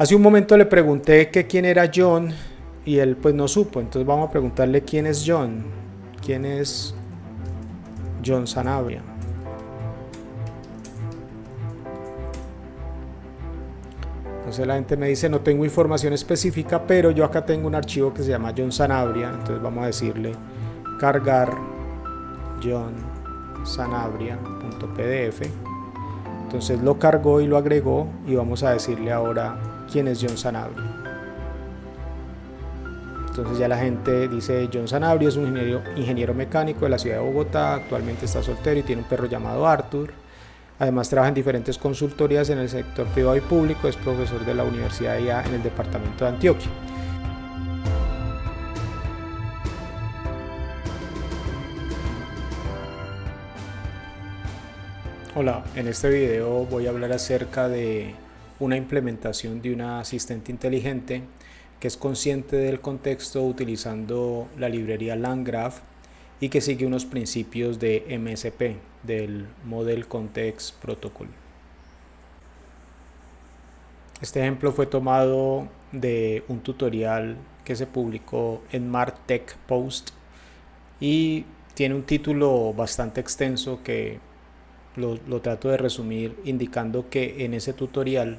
Hace un momento le pregunté que quién era John y él pues no supo, entonces vamos a preguntarle quién es John. ¿Quién es John Sanabria? Entonces la gente me dice, no tengo información específica, pero yo acá tengo un archivo que se llama John Sanabria. Entonces vamos a decirle cargar John Sanabria.pdf. Entonces lo cargó y lo agregó y vamos a decirle ahora quién es John Sanabria. Entonces ya la gente dice, John Sanabria es un ingeniero mecánico de la ciudad de Bogotá, actualmente está soltero y tiene un perro llamado Arthur. Además trabaja en diferentes consultorías en el sector privado y público, es profesor de la Universidad de IA en el departamento de Antioquia. Hola, en este video voy a hablar acerca de una implementación de una asistente inteligente que es consciente del contexto utilizando la librería LangGraph y que sigue unos principios de MSP, del Model Context Protocol. Este ejemplo fue tomado de un tutorial que se publicó en MarTech Post y tiene un título bastante extenso que lo trato de resumir indicando que en ese tutorial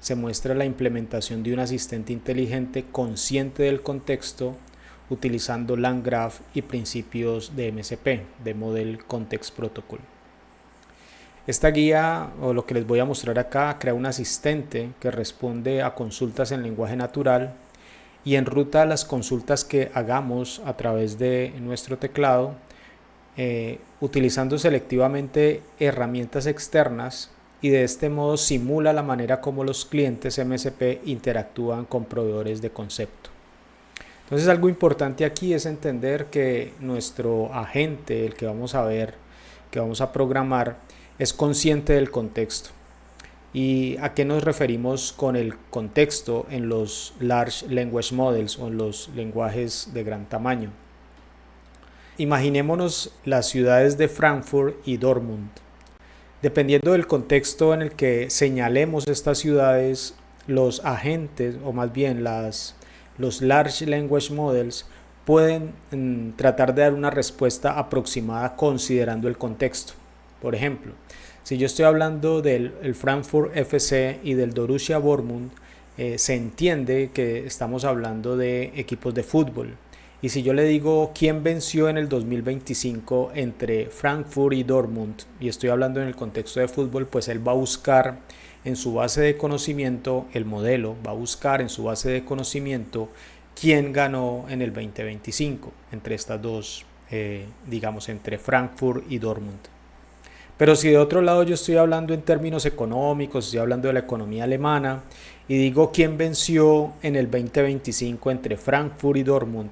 se muestra la implementación de un asistente inteligente consciente del contexto utilizando LangGraph y principios de MSP, de Model Context Protocol. Esta guía, o lo que les voy a mostrar acá, crea un asistente que responde a consultas en lenguaje natural y enruta las consultas que hagamos a través de nuestro teclado, utilizando selectivamente herramientas externas, y de este modo simula la manera como los clientes MSP interactúan con proveedores de concepto. Entonces algo importante aquí es entender que nuestro agente, el que vamos a ver, que vamos a programar, es consciente del contexto. ¿Y a qué nos referimos con el contexto en los Large Language Models o en los lenguajes de gran tamaño? Imaginémonos las ciudades de Frankfurt y Dortmund. Dependiendo del contexto en el que señalemos estas ciudades, los agentes, o más bien los Large Language Models, pueden tratar de dar una respuesta aproximada considerando el contexto. Por ejemplo, si yo estoy hablando del Frankfurt FC y del Borussia Dortmund, se entiende que estamos hablando de equipos de fútbol. Y si yo le digo quién venció en el 2025 entre Frankfurt y Dortmund, y estoy hablando en el contexto de fútbol, pues él va a buscar en su base de conocimiento, el modelo va a buscar en su base de conocimiento quién ganó en el 2025 entre estas dos, digamos, entre Frankfurt y Dortmund. Pero si de otro lado yo estoy hablando en términos económicos, estoy hablando de la economía alemana, y digo quién venció en el 2025 entre Frankfurt y Dortmund,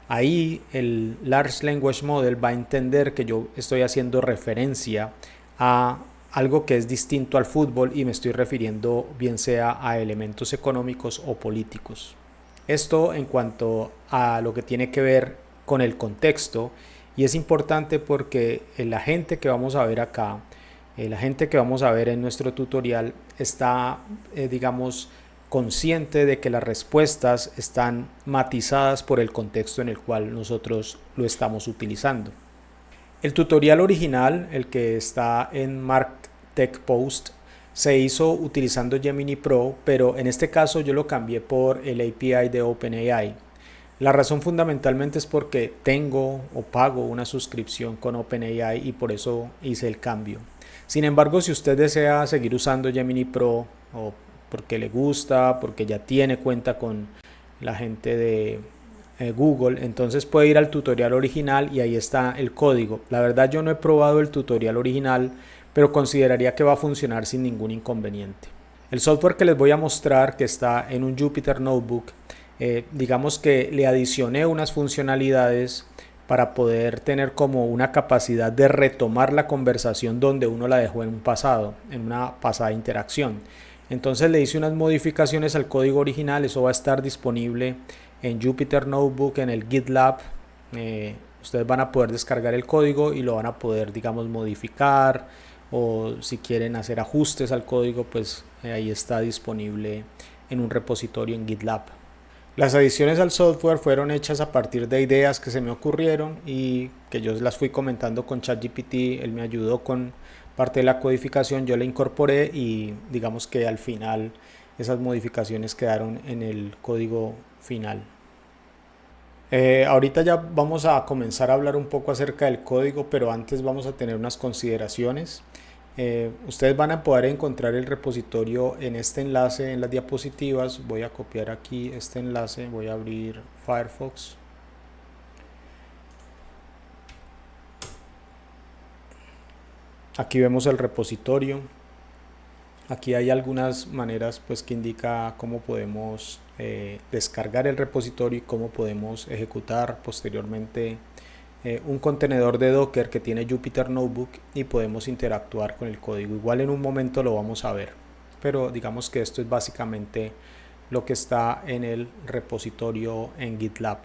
ahí el Large Language Model va a entender que yo estoy haciendo referencia a algo que es distinto al fútbol y me estoy refiriendo bien sea a elementos económicos o políticos. Esto en cuanto a lo que tiene que ver con el contexto, y es importante porque el agente que vamos a ver acá, el agente que vamos a ver en nuestro tutorial está, digamos, consciente de que las respuestas están matizadas por el contexto en el cual nosotros lo estamos utilizando. El tutorial original, el que está en MarTech Post, se hizo utilizando Gemini Pro, pero en este caso yo lo cambié por el API de OpenAI. La razón fundamentalmente es porque tengo o pago una suscripción con OpenAI y por eso hice el cambio. Sin embargo, si usted desea seguir usando Gemini Pro o porque le gusta, porque ya tiene cuenta con la gente de Google, entonces puede ir al tutorial original y ahí está el código. La verdad yo no he probado el tutorial original, pero consideraría que va a funcionar sin ningún inconveniente. El software que les voy a mostrar, que está en un Jupyter Notebook, digamos que le adicioné unas funcionalidades para poder tener como una capacidad de retomar la conversación donde uno la dejó en un pasado, en una pasada interacción. Entonces le hice unas modificaciones al código original, eso va a estar disponible en Jupyter Notebook, en el GitLab. Ustedes van a poder descargar el código y lo van a poder, digamos, modificar, o si quieren hacer ajustes al código, pues ahí está disponible en un repositorio en GitLab. Las adiciones al software fueron hechas a partir de ideas que se me ocurrieron y que yo las fui comentando con ChatGPT. Él me ayudó con parte de la codificación, yo la incorporé y digamos que al final esas modificaciones quedaron en el código final. Ahorita ya vamos a comenzar a hablar un poco acerca del código, pero antes vamos a tener unas consideraciones. Ustedes van a poder encontrar el repositorio en este enlace en las diapositivas. Voy a copiar aquí este enlace, voy a abrir Firefox. Aquí vemos el repositorio. Aquí hay algunas maneras pues que indica cómo podemos descargar el repositorio y cómo podemos ejecutar posteriormente un contenedor de Docker que tiene Jupyter Notebook y podemos interactuar con el código. Igual en un momento lo vamos a ver, pero digamos que esto es básicamente lo que está en el repositorio en GitLab.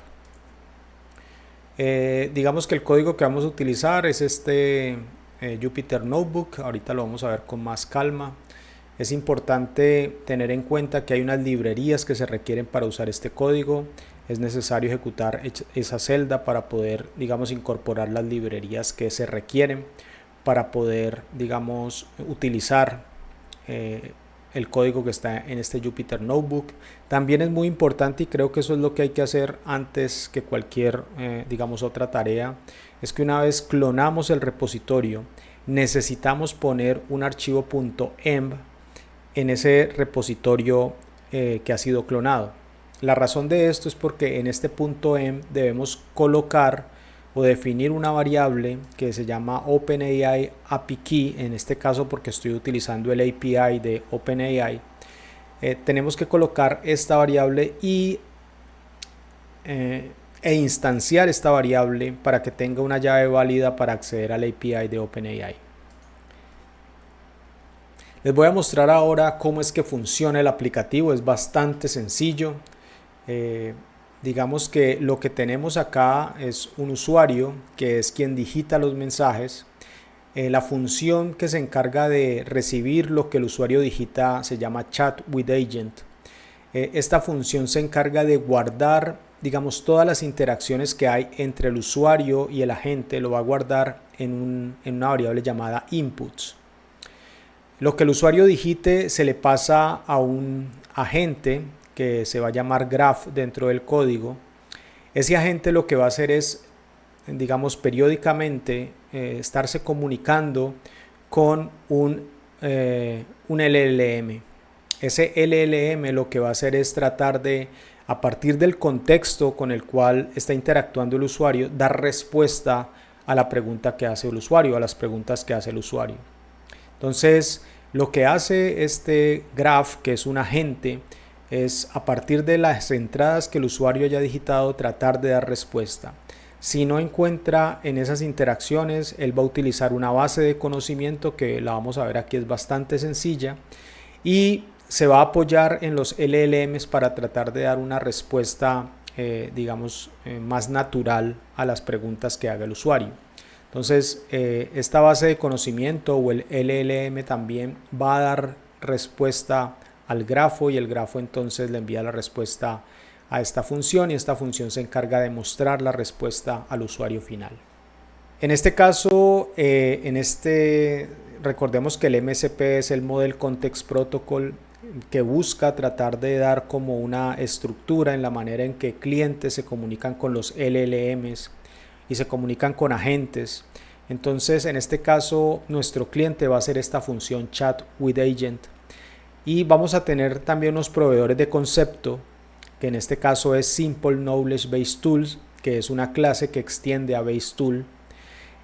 Digamos que el código que vamos a utilizar es este Jupyter Notebook. Ahorita lo vamos a ver con más calma. Es importante tener en cuenta que hay unas librerías que se requieren para usar este código. Es necesario ejecutar esa celda para poder, digamos, incorporar las librerías que se requieren para poder, digamos, utilizar el código que está en este Jupyter Notebook. También es muy importante, y creo que eso es lo que hay que hacer antes que cualquier, digamos, otra tarea, es que una vez clonamos el repositorio, necesitamos poner un archivo .env en ese repositorio que ha sido clonado. La razón de esto es porque en este .env debemos colocar o definir una variable que se llama OpenAI API Key, en este caso porque estoy utilizando el API de OpenAI. Tenemos que colocar esta variable e instanciar esta variable para que tenga una llave válida para acceder al API de OpenAI. Les voy a mostrar ahora cómo es que funciona el aplicativo. Es bastante sencillo. Digamos que lo que tenemos acá es un usuario que es quien digita los mensajes. La función que se encarga de recibir lo que el usuario digita se llama Chat with Agent. Esta función se encarga de guardar, digamos, todas las interacciones que hay entre el usuario y el agente. Lo va a guardar en una variable llamada inputs. Lo que el usuario digite se le pasa a un agente que se va a llamar graph dentro del código. Ese agente lo que va a hacer es, digamos, periódicamente estarse comunicando con un LLM. Ese LLM lo que va a hacer es tratar de, a partir del contexto con el cual está interactuando el usuario, dar respuesta a la pregunta que hace el usuario, a las preguntas que hace el usuario. Entonces, lo que hace este graph, que es un agente, es a partir de las entradas que el usuario haya digitado, tratar de dar respuesta. Si no encuentra en esas interacciones, él va a utilizar una base de conocimiento que la vamos a ver aquí, es bastante sencilla, y se va a apoyar en los LLMs para tratar de dar una respuesta, digamos, más natural a las preguntas que haga el usuario. Entonces, esta base de conocimiento o el LLM también va a dar respuesta al grafo y el grafo entonces le envía la respuesta a esta función y esta función se encarga de mostrar la respuesta al usuario final. En este caso, recordemos que el MCP es el Model Context Protocol, que busca tratar de dar como una estructura en la manera en que clientes se comunican con los LLMs y se comunican con agentes. Entonces, en este caso, nuestro cliente va a hacer esta función Chat with Agent y vamos a tener también unos proveedores de concepto, que en este caso es Simple Knowledge Base Tools, que es una clase que extiende a Base Tool,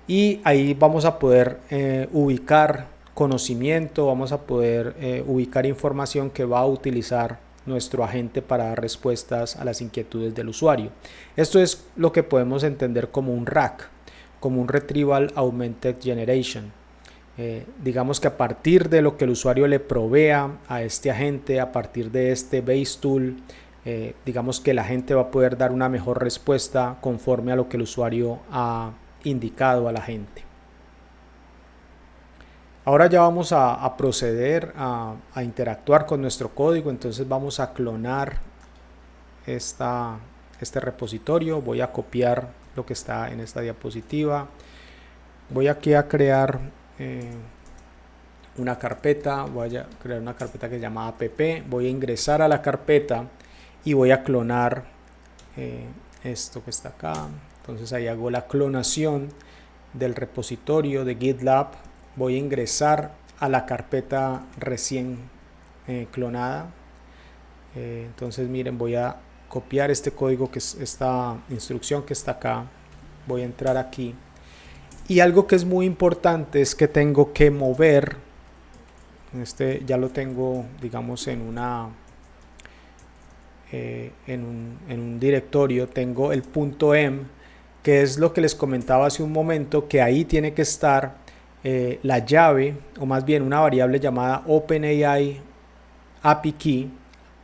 y ahí vamos a poder ubicar conocimiento, vamos a poder ubicar información que va a utilizar nuestro agente para dar respuestas a las inquietudes del usuario. Esto es lo que podemos entender como un RAG, como un Retrieval Augmented Generation. Digamos que a partir de lo que el usuario le provea a este agente, a partir de este Base Tool, digamos que el agente va a poder dar una mejor respuesta conforme a lo que el usuario ha indicado al agente. Ahora ya vamos a proceder a interactuar con nuestro código. Entonces vamos a clonar este repositorio. Voy a copiar lo que está en esta diapositiva. Voy aquí a crear una carpeta. Voy a crear una carpeta que se llama app. Voy a ingresar a la carpeta y voy a clonar esto que está acá. Entonces ahí hago la clonación del repositorio de GitLab. Voy a ingresar a la carpeta recién clonada. Entonces miren, voy a copiar este código, que es esta instrucción que está acá. Voy a entrar aquí. Y algo que es muy importante es que tengo que mover. Ya lo tengo, digamos, en un directorio. Tengo el .m, que es lo que les comentaba hace un momento, que ahí tiene que estar la llave, o más bien una variable llamada OpenAI API Key.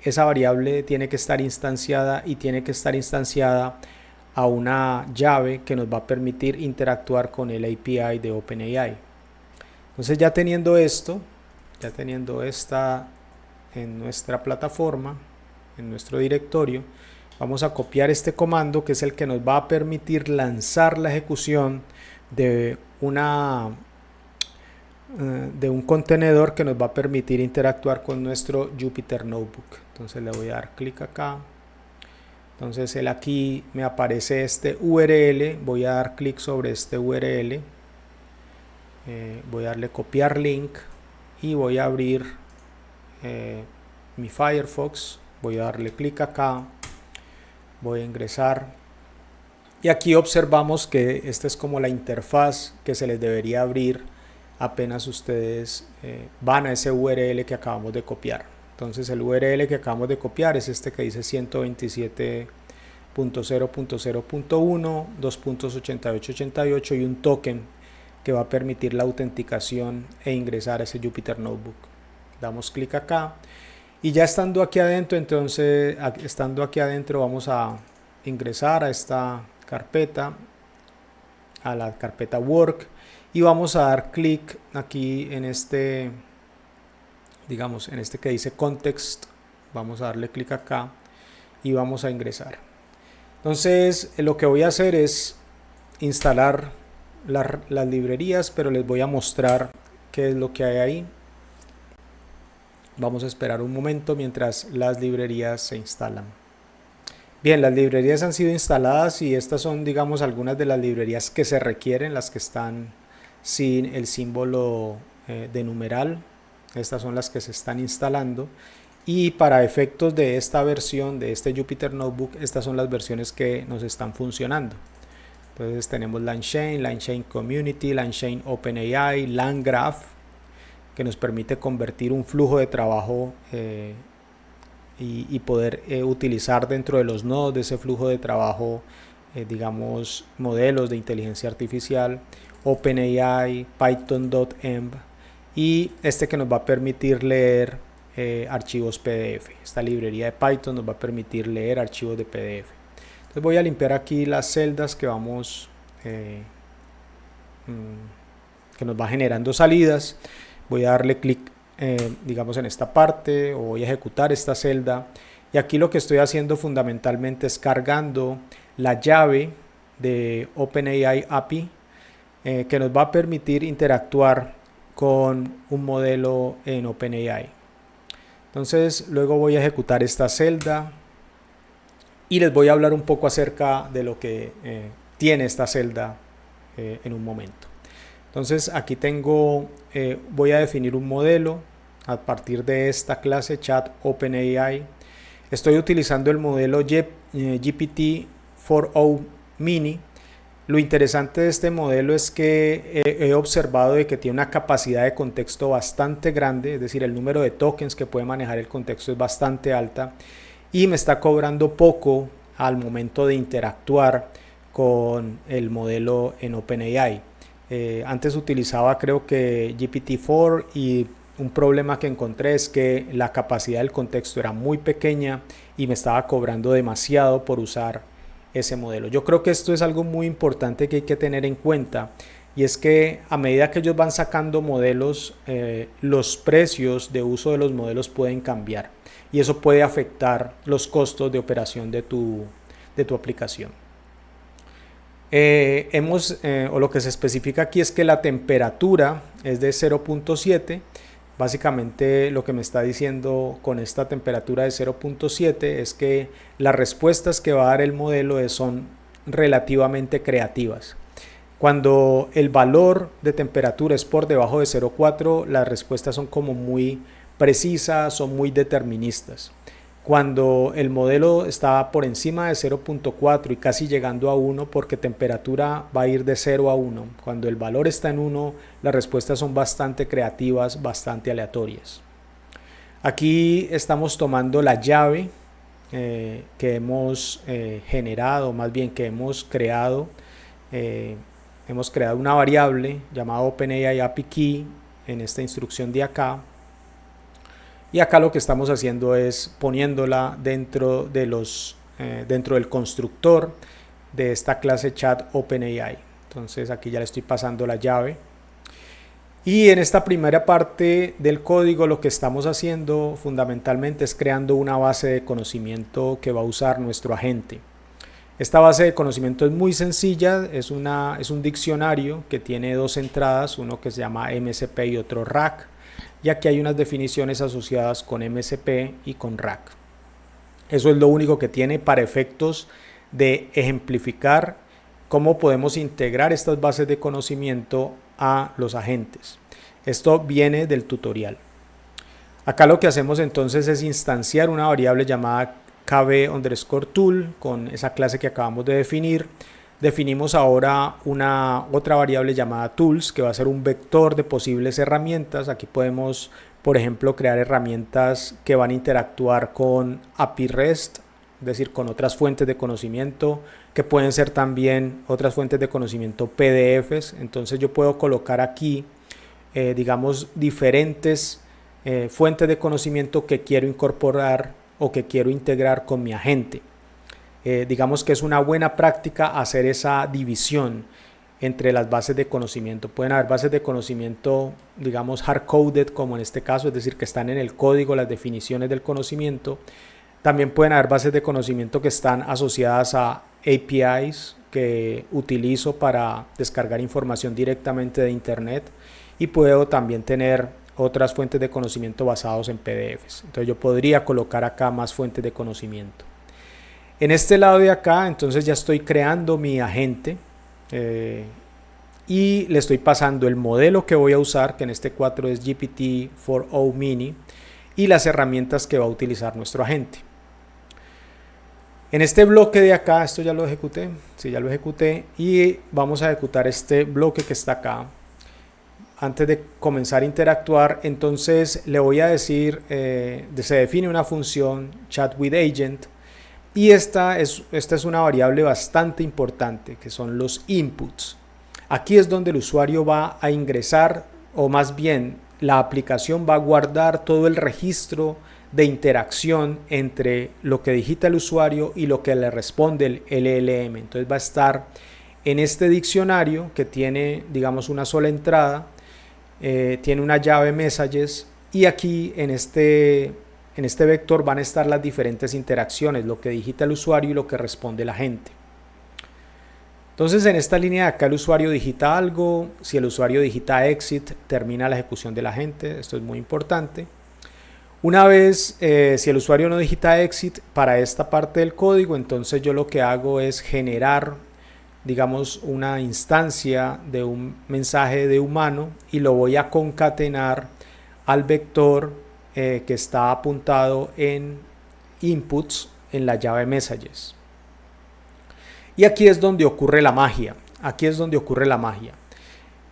Esa variable tiene que estar instanciada y tiene que estar instanciada a una llave que nos va a permitir interactuar con el API de OpenAI. Entonces ya teniendo esto, ya teniendo esta en nuestra plataforma, en nuestro directorio, vamos a copiar este comando, que es el que nos va a permitir lanzar la ejecución de un contenedor que nos va a permitir interactuar con nuestro Jupyter Notebook. Entonces le voy a dar clic acá. Entonces aquí me aparece este URL. Voy a dar clic sobre este URL. Voy a darle copiar link y voy a abrir mi Firefox. Voy a darle clic acá. Voy a ingresar. Y aquí observamos que esta es como la interfaz que se les debería abrir apenas ustedes van a ese URL que acabamos de copiar. Entonces el URL que acabamos de copiar es este que dice 127.0.0.1, 2.8888 y un token que va a permitir la autenticación e ingresar a ese Jupyter Notebook. Damos clic acá y ya estando aquí adentro, entonces vamos a ingresar a esta carpeta, a la carpeta Work, y vamos a dar clic aquí en este, digamos, en este que dice Context. Vamos a darle clic acá y vamos a ingresar. Entonces lo que voy a hacer es instalar las librerías, pero les voy a mostrar qué es lo que hay ahí. Vamos a esperar un momento mientras las librerías se instalan. Bien, las librerías han sido instaladas y estas son, digamos, algunas de las librerías que se requieren, las que están sin el símbolo de numeral. Estas son las que se están instalando, y para efectos de esta versión de este Jupyter Notebook, estas son las versiones que nos están funcionando. Entonces tenemos LangChain Community, LangChain OpenAI, LangGraph, que nos permite convertir un flujo de trabajo y poder utilizar dentro de los nodos de ese flujo de trabajo, digamos, modelos de inteligencia artificial. OpenAI, Python.env, y este que nos va a permitir leer archivos PDF. Esta librería de Python nos va a permitir leer archivos de PDF. Entonces voy a limpiar aquí las celdas que vamos que nos va generando salidas. Voy a darle clic digamos en esta parte, o voy a ejecutar esta celda, y aquí lo que estoy haciendo fundamentalmente es cargando la llave de OpenAI API que nos va a permitir interactuar con un modelo en OpenAI. Entonces luego voy a ejecutar esta celda y les voy a hablar un poco acerca de lo que tiene esta celda en un momento. Entonces aquí tengo, voy a definir un modelo a partir de esta clase chat OpenAI. Estoy utilizando el modelo GPT-4o Mini. Lo interesante de este modelo es que he observado de que tiene una capacidad de contexto bastante grande, es decir, el número de tokens que puede manejar el contexto es bastante alta, y me está cobrando poco al momento de interactuar con el modelo en OpenAI. Antes utilizaba, creo que GPT-4, y un problema que encontré es que la capacidad del contexto era muy pequeña y me estaba cobrando demasiado por usar ese modelo. Yo creo que esto es algo muy importante que hay que tener en cuenta, y es que a medida que ellos van sacando modelos, los precios de uso de los modelos pueden cambiar y eso puede afectar los costos de operación de tu aplicación. O lo que se especifica aquí es que la temperatura es de 0.7. Básicamente lo que me está diciendo con esta temperatura de 0.7 es que las respuestas que va a dar el modelo son relativamente creativas. Cuando el valor de temperatura es por debajo de 0.4, las respuestas son como muy precisas, son muy deterministas. Cuando el modelo está por encima de 0.4 y casi llegando a 1, porque temperatura va a ir de 0 a 1, cuando el valor está en 1, las respuestas son bastante creativas, bastante aleatorias. Aquí estamos tomando la llave que hemos generado, más bien que hemos creado. Hemos creado una variable llamada OpenAI API Key en esta instrucción de acá. Y acá lo que estamos haciendo es poniéndola dentro del constructor de esta clase chat OpenAI. Entonces aquí ya le estoy pasando la llave. Y en esta primera parte del código lo que estamos haciendo fundamentalmente es creando una base de conocimiento que va a usar nuestro agente. Esta base de conocimiento es muy sencilla, es un diccionario que tiene dos entradas, uno que se llama MSP y otro RAC. Y aquí hay unas definiciones asociadas con MSP y con RAC. Eso es lo único que tiene para efectos de ejemplificar cómo podemos integrar estas bases de conocimiento a los agentes. Esto viene del tutorial. Acá lo que hacemos entonces es instanciar una variable llamada kb_tool con esa clase que acabamos de definir. Definimos ahora otra variable llamada tools, que va a ser un vector de posibles herramientas. Aquí podemos, por ejemplo, crear herramientas que van a interactuar con API REST, es decir, con otras fuentes de conocimiento, que pueden ser también otras fuentes de conocimiento PDFs. Entonces yo puedo colocar aquí, digamos, diferentes fuentes de conocimiento que quiero incorporar o que quiero integrar con mi agente. Digamos que es una buena práctica hacer esa división entre las bases de conocimiento. Pueden haber bases de conocimiento, digamos, hard-coded, como en este caso, es decir, que están en el código, las definiciones del conocimiento. También pueden haber bases de conocimiento que están asociadas a APIs que utilizo para descargar información directamente de Internet, y puedo también tener otras fuentes de conocimiento basados en PDFs. Entonces yo podría colocar acá más fuentes de conocimiento. En este lado de acá, entonces ya estoy creando mi agente y le estoy pasando el modelo que voy a usar, que en este 4 es GPT-4o Mini, y las herramientas que va a utilizar nuestro agente. En este bloque de acá, esto ya lo ejecuté, sí, ya lo ejecuté, y vamos a ejecutar este bloque que está acá. Antes de comenzar a interactuar, entonces le voy a decir, se define una función chat with agent. Y esta es una variable bastante importante, que son los inputs. Aquí es donde el usuario va a ingresar, o más bien la aplicación va a guardar todo el registro de interacción entre lo que digita el usuario y lo que le responde el LLM. Entonces va a estar en este diccionario que tiene, digamos, una sola entrada, tiene una llave messages, y aquí en este vector van a estar las diferentes interacciones, lo que digita el usuario y lo que responde la gente. Entonces en esta línea de acá el usuario digita algo, si el usuario digita exit termina la ejecución de la agente, esto es muy importante. Una vez, si el usuario no digita exit para esta parte del código, entonces yo lo que hago es generar, digamos, una instancia de un mensaje de humano y lo voy a concatenar al vector que está apuntado en inputs en la llave messages. Y aquí es donde ocurre la magia. Aquí es donde ocurre la magia.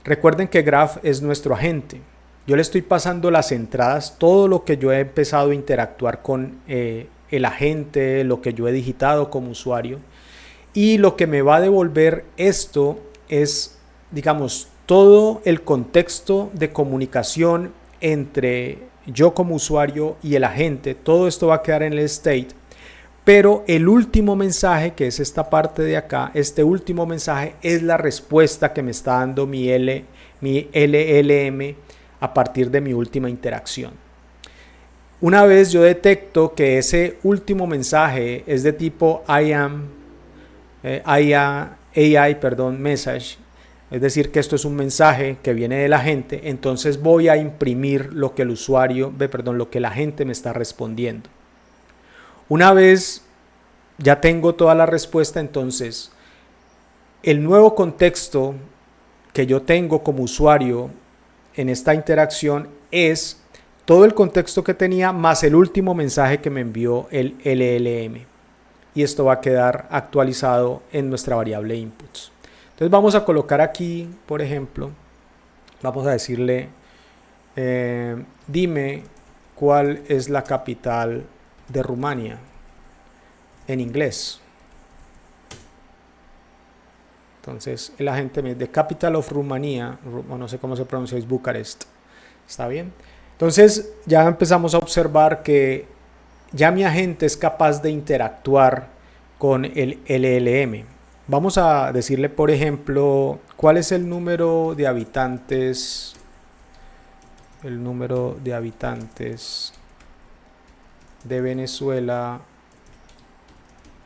Recuerden que Graph es nuestro agente. Yo le estoy pasando las entradas, todo lo que yo he empezado a interactuar con el agente, lo que yo he digitado como usuario. Y lo que me va a devolver esto es, digamos, todo el contexto de comunicación entre yo como usuario y el agente. Todo esto va a quedar en el state, pero el último mensaje, que es esta parte de acá, este último mensaje es la respuesta que me está dando mi LLM a partir de mi última interacción. Una vez yo detecto que ese último mensaje es de tipo AI, message, es decir, que esto es un mensaje que viene de la gente, entonces voy a imprimir lo que lo que la gente me está respondiendo. Una vez ya tengo toda la respuesta, entonces el nuevo contexto que yo tengo como usuario en esta interacción es todo el contexto que tenía más el último mensaje que me envió el LLM. Y esto va a quedar actualizado en nuestra variable inputs. Entonces vamos a colocar aquí, por ejemplo, vamos a decirle, dime cuál es la capital de Rumania en inglés. Entonces el agente me dice, the capital of Rumania, o no sé cómo se pronuncia, es Bucarest. ¿Está bien? Entonces ya empezamos a observar que ya mi agente es capaz de interactuar con el LLM. Vamos a decirle, por ejemplo, cuál es el número de habitantes. El número de habitantes de Venezuela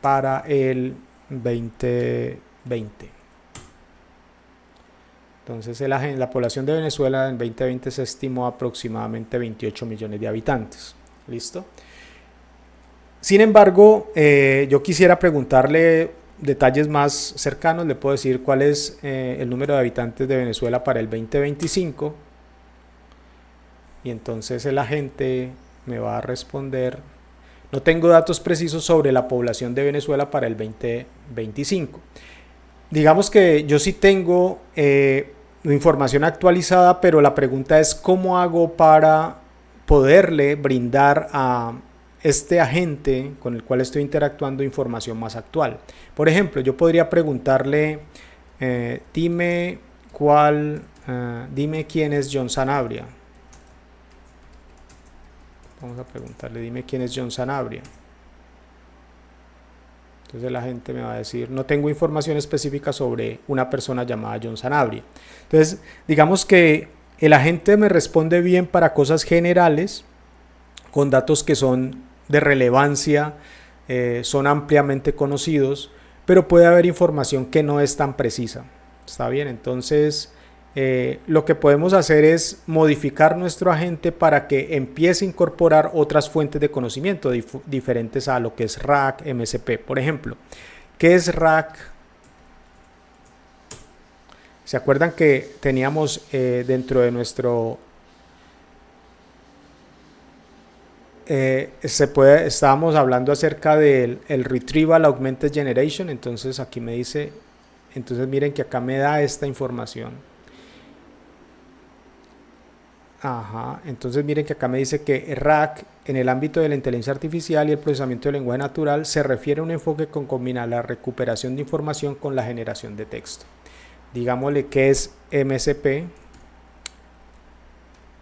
para el 2020. Entonces la población de Venezuela en 2020 se estimó aproximadamente 28 millones de habitantes. ¿Listo? Sin embargo, yo quisiera preguntarle detalles más cercanos. Le puedo decir cuál es el número de habitantes de Venezuela para el 2025. Y entonces el agente me va a responder, no tengo datos precisos sobre la población de Venezuela para el 2025. Digamos que yo sí tengo información actualizada, pero la pregunta es cómo hago para poderle brindar a este agente con el cual estoy interactuando información más actual. Por ejemplo, yo podría preguntarle, dime quién es John Sanabria. Vamos a preguntarle, dime quién es John Sanabria. Entonces la gente me va a decir, no tengo información específica sobre una persona llamada John Sanabria. Entonces, digamos que el agente me responde bien para cosas generales, con datos que son de relevancia, son ampliamente conocidos, pero puede haber información que no es tan precisa. ¿Está bien? Entonces, lo que podemos hacer es modificar nuestro agente para que empiece a incorporar otras fuentes de conocimiento diferentes a lo que es RAG, MSP. Por ejemplo, ¿qué es RAG? ¿Se acuerdan que teníamos dentro de nuestro... estábamos hablando acerca del Retrieval Augmented Generation? Entonces aquí me dice, entonces miren que acá me da esta información. Entonces miren que acá me dice que RAG en el ámbito de la inteligencia artificial y el procesamiento del lenguaje natural se refiere a un enfoque que combina la recuperación de información con la generación de texto. Digámosle que es MSP,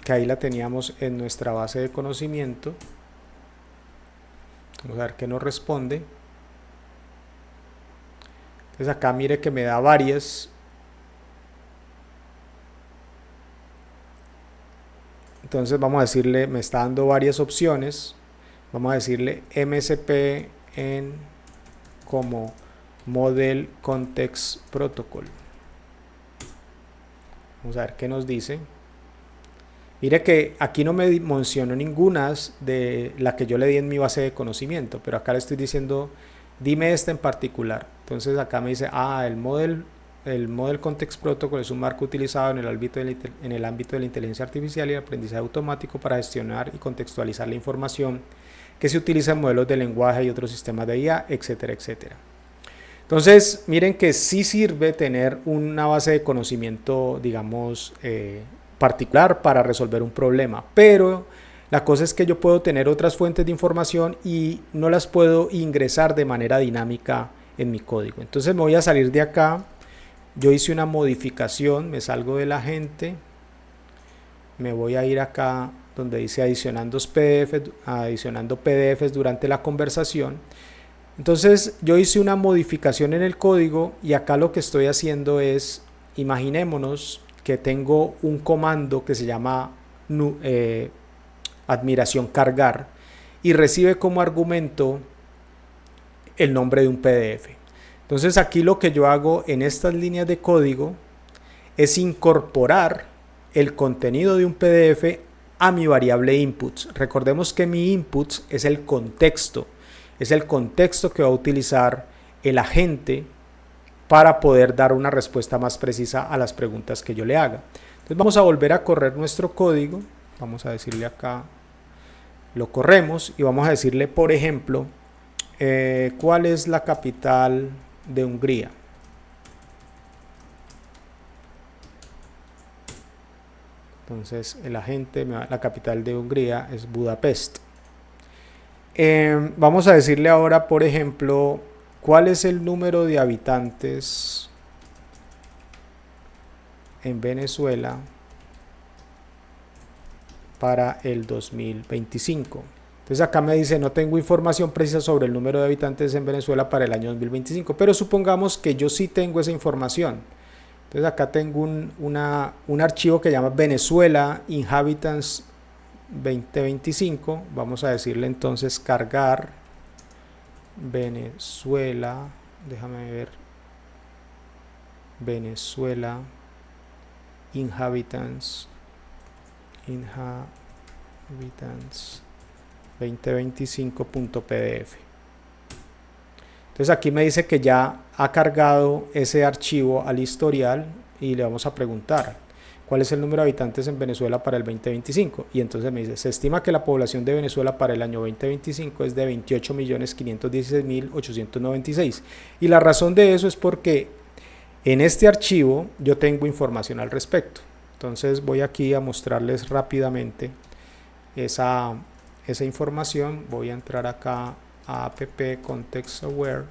que ahí la teníamos en nuestra base de conocimiento. Vamos a ver qué nos responde. Entonces acá mire que me da varias. Entonces vamos a decirle, me está dando varias opciones. Vamos a decirle MSP como Model Context Protocol. Vamos a ver qué nos dice. Mire que aquí no me mencionó ninguna de la que yo le di en mi base de conocimiento, pero acá le estoy diciendo, dime esta en particular. Entonces acá me dice, el Model Context Protocol es un marco utilizado en el ámbito de la inteligencia artificial y el aprendizaje automático para gestionar y contextualizar la información que se utiliza en modelos de lenguaje y otros sistemas de IA, etcétera, etcétera. Entonces, miren que sí sirve tener una base de conocimiento, digamos, particular para resolver un problema, pero la cosa es que yo puedo tener otras fuentes de información y no las puedo ingresar de manera dinámica en mi código. Entonces me voy a salir de acá. Yo hice una modificación, me salgo del agente, me voy a ir acá donde dice adicionando PDFs durante la conversación. Entonces yo hice una modificación en el código y acá lo que estoy haciendo es, imaginémonos que tengo un comando que se llama admiración cargar y recibe como argumento el nombre de un PDF. Entonces aquí lo que yo hago en estas líneas de código es incorporar el contenido de un PDF a mi variable inputs. Recordemos que mi inputs es el contexto que va a utilizar el agente para poder dar una respuesta más precisa a las preguntas que yo le haga. Entonces vamos a volver a correr nuestro código, vamos a decirle acá, lo corremos y vamos a decirle, por ejemplo, ¿cuál es la capital de Hungría? Entonces el agente, la capital de Hungría es Budapest. Vamos a decirle ahora, por ejemplo, ¿cuál es el número de habitantes en Venezuela para el 2025? Entonces acá me dice, no tengo información precisa sobre el número de habitantes en Venezuela para el año 2025, pero supongamos que yo sí tengo esa información. Entonces acá tengo un archivo que llama Venezuela Inhabitants 2025. Vamos a decirle entonces cargar Venezuela, déjame ver, Venezuela Inhabitants 2025.pdf. Entonces aquí me dice que ya ha cargado ese archivo al historial y le vamos a preguntar cuál es el número de habitantes en Venezuela para el 2025. Y entonces me dice, se estima que la población de Venezuela para el año 2025 es de 28.516.896. Y la razón de eso es porque en este archivo yo tengo información al respecto. Entonces voy aquí a mostrarles rápidamente esa información. Voy a entrar acá a app context aware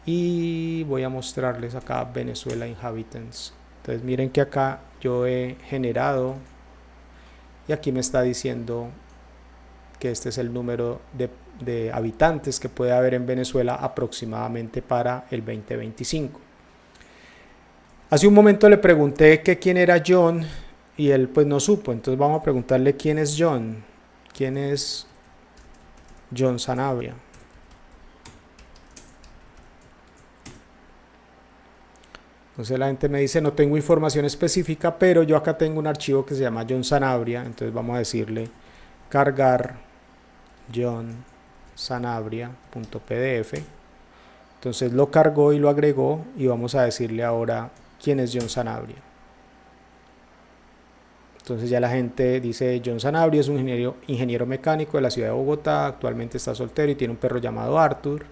y voy a mostrarles acá Venezuela Inhabitants. Entonces miren que acá yo he generado y aquí me está diciendo que este es el número de habitantes que puede haber en Venezuela aproximadamente para el 2025. Hace un momento le pregunté que quién era John y él pues no supo, entonces vamos a preguntarle quién es John. ¿Quién es John Sanabria? Entonces la gente me dice, no tengo información específica, pero yo acá tengo un archivo que se llama John Sanabria, entonces vamos a decirle cargar John Sanabria.pdf. Entonces lo cargó y lo agregó y vamos a decirle ahora quién es John Sanabria. Entonces ya la gente dice, John Sanabria es un ingeniero mecánico de la ciudad de Bogotá, actualmente está soltero y tiene un perro llamado Arthur.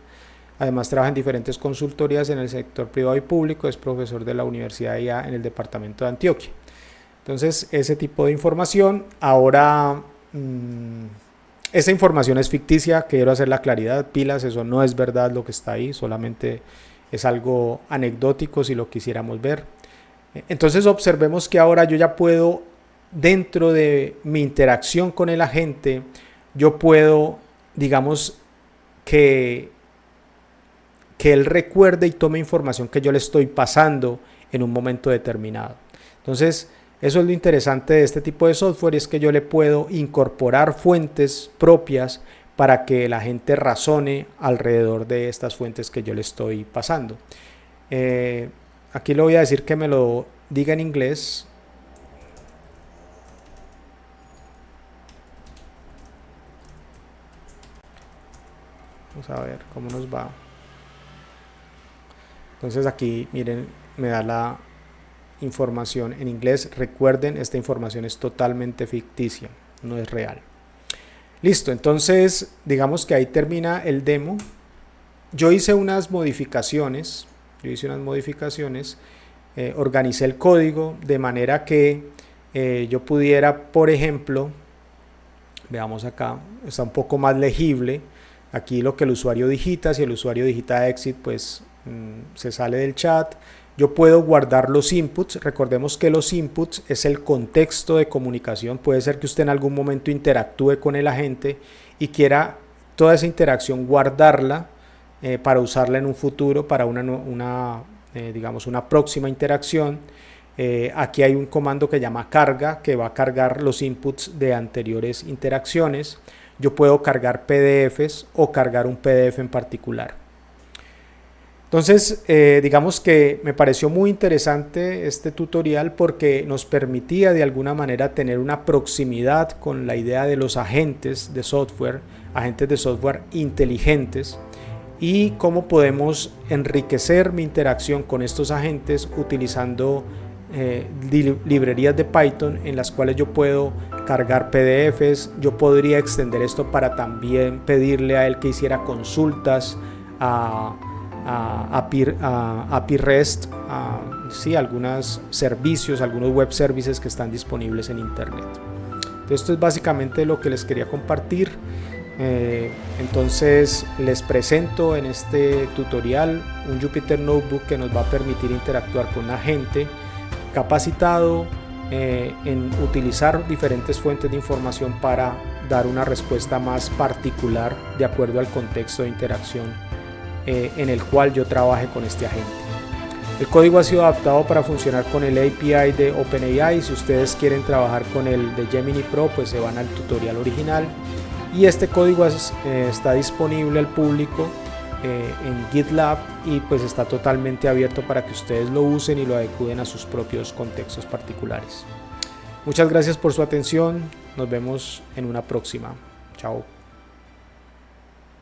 Además trabaja en diferentes consultorías en el sector privado y público, es profesor de la Universidad de IA en el departamento de Antioquia. Entonces ese tipo de información, ahora esa información es ficticia, quiero hacer la claridad, pilas, eso no es verdad lo que está ahí, solamente es algo anecdótico si lo quisiéramos ver. Entonces observemos que ahora yo ya puedo, dentro de mi interacción con el agente, yo puedo, digamos, que él recuerde y tome información que yo le estoy pasando en un momento determinado. Entonces, eso es lo interesante de este tipo de software, es que yo le puedo incorporar fuentes propias para que la gente razone alrededor de estas fuentes que yo le estoy pasando. Aquí le voy a decir que me lo diga en inglés. Vamos a ver cómo nos va. Entonces aquí, miren, me da la información en inglés. Recuerden, esta información es totalmente ficticia, no es real. Listo, entonces digamos que ahí termina el demo. Yo hice unas modificaciones, organicé el código de manera que yo pudiera, por ejemplo, veamos acá, está un poco más legible. Aquí lo que el usuario digita, si el usuario digita exit, pues se sale del chat. Yo puedo guardar los inputs. Recordemos que los inputs es el contexto de comunicación. Puede ser que usted en algún momento interactúe con el agente y quiera toda esa interacción guardarla para usarla en un futuro para digamos una próxima interacción. Aquí hay un comando que llama carga, que va a cargar los inputs de anteriores interacciones. Yo puedo cargar PDFs o cargar un PDF en particular. Entonces, digamos que me pareció muy interesante este tutorial porque nos permitía de alguna manera tener una proximidad con la idea de los agentes de software inteligentes, y cómo podemos enriquecer mi interacción con estos agentes utilizando librerías de Python en las cuales yo puedo cargar PDFs. Yo podría extender esto para también pedirle a él que hiciera consultas a API REST, algunos servicios, algunos web services que están disponibles en internet. Entonces, esto es básicamente lo que les quería compartir. Entonces les presento en este tutorial un Jupyter Notebook que nos va a permitir interactuar con un agente capacitado en utilizar diferentes fuentes de información para dar una respuesta más particular de acuerdo al contexto de interacción en el cual yo trabaje con este agente. El código ha sido adaptado para funcionar con el API de OpenAI. Si ustedes quieren trabajar con el de Gemini Pro, pues se van al tutorial original. Y este código está disponible al público en GitLab y pues está totalmente abierto para que ustedes lo usen y lo adecúen a sus propios contextos particulares. Muchas gracias por su atención. Nos vemos en una próxima. Chao.